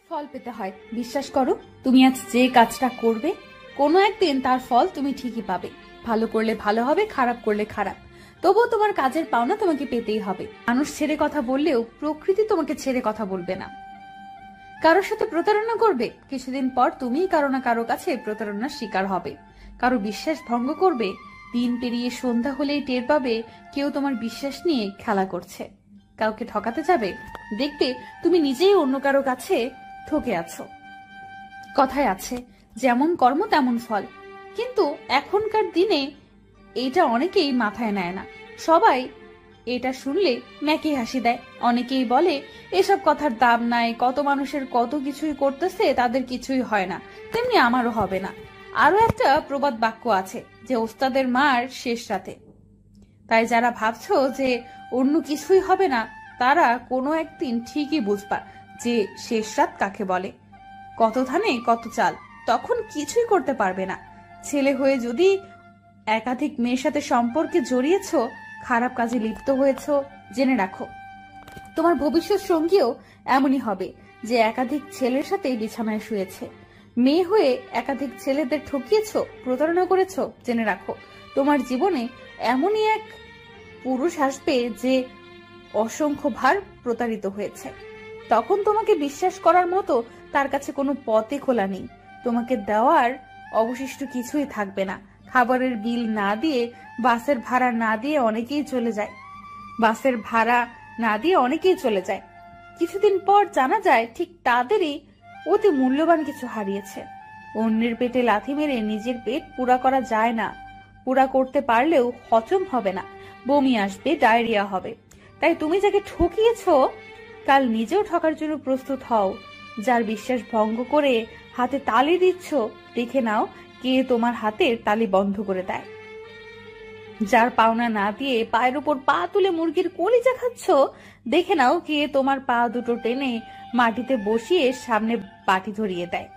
ফল পেতে হয়। বিশ্বাস করো, তুমি আজ যে কাজটা করবে কোনো একদিন তার ফল তুমি ঠিকই পাবে। ভালো করলে ভালো হবে, খারাপ করলে খারাপ, তবুও তোমার কাজের পাওনা তোমাকে পেতেই হবে। মানুষ ছেড়ে কথা বললেও প্রকৃতি তোমাকে ছেড়ে কথা বলবে না। কারোর সাথে প্রতারণা করবে, কিছুদিন পর তুমিই কারো না কারো কাছে প্রতারণার শিকার হবে। কারো বিশ্বাস ভঙ্গ করবে, দিন পেরিয়ে সন্ধ্যা হলেই টের পাবে কেউ তোমার বিশ্বাস নিয়ে খেলা করছে। কাউকে ঠকাতে যাবে, দেখবে তুমি নিজেই অন্য কারো কাছে ঠকে আছো। কথায় আছে, যেমন কর্ম তেমন ফল, কিন্তু এখনকার দিনে এটা অনেকেই মাথায় নেয় না। সবাই এটা শুনলে ম্যাকি হাসি দেয়। অনেকেই বলে এসব কথার দাম নাই, কত মানুষের কত কিছুই করতেছে, তাদের কিছুই হয় না, তেমনি আমারও হবে না। আরো একটা প্রবাদ বাক্য আছে যে ওস্তাদের মার শেষ রাতে। তাই যারা ভাবছো যে অন্য কিছুই হবে না, তারা কোনো একদিন ঠিকই বুঝবা যে শেষ রাত কাকে বলে। কত ধানে কত চাল, তখন কিছুই করতে পারবে না। ছেলে হয়ে যদি একাধিক মেয়ের সাথে সম্পর্কে জড়িয়েছ, খারাপ কাজে লিপ্ত হয়েছ, জেনে রাখো তোমার ভবিষ্যৎ সঙ্গীও এমনই হবে যে একাধিক ছেলের সাথে বিছানায় শুয়েছে। মেয়ে হয়ে একাধিক ছেলেদের ঠকিয়েছ, প্রতারণা করেছ, জেনে রাখো তোমার জীবনে এমনই এক পুরুষ আসবে যে অসংখ্য ভার প্রতারিত হয়েছে। তখন তোমাকে বিশ্বাস করার মতো তার কাছে কোনো পথই খোলা নেই। তোমাকে দেওয়ার অবশিষ্ট কিছুই থাকবে না। খাবারের বিল না দিয়ে, বাসের ভাড়া না দিয়ে অনেকেই চলে যায়। কিছুদিন পর জানা যায় ঠিক তাদেরই অতি মূল্যবান কিছু হারিয়েছে। অন্যের পেটে লাথি মেরে নিজের পেট পুরা করা যায় না। পুরা করতে পারলেও হজম হবে না, বমি আসবে, ডায়রিয়া হবে। তাই তুমি যাকে ঠকিয়েছ, কাল নিজেও ঠকার জন্য প্রস্তুত হও। যার বিশ্বাস ভঙ্গ করে হাতে তালি দিচ্ছ, দেখে নাও কে তোমার হাতের তালি বন্ধ করে দেয়। যার পাওনা না দিয়ে পায়ের উপর পা তুলে মুরগির কলিজা খাচ্ছ, দেখে নাও কে তোমার পা দুটো টেনে মাটিতে বসিয়ে সামনে বাটি ধরিয়ে দেয়।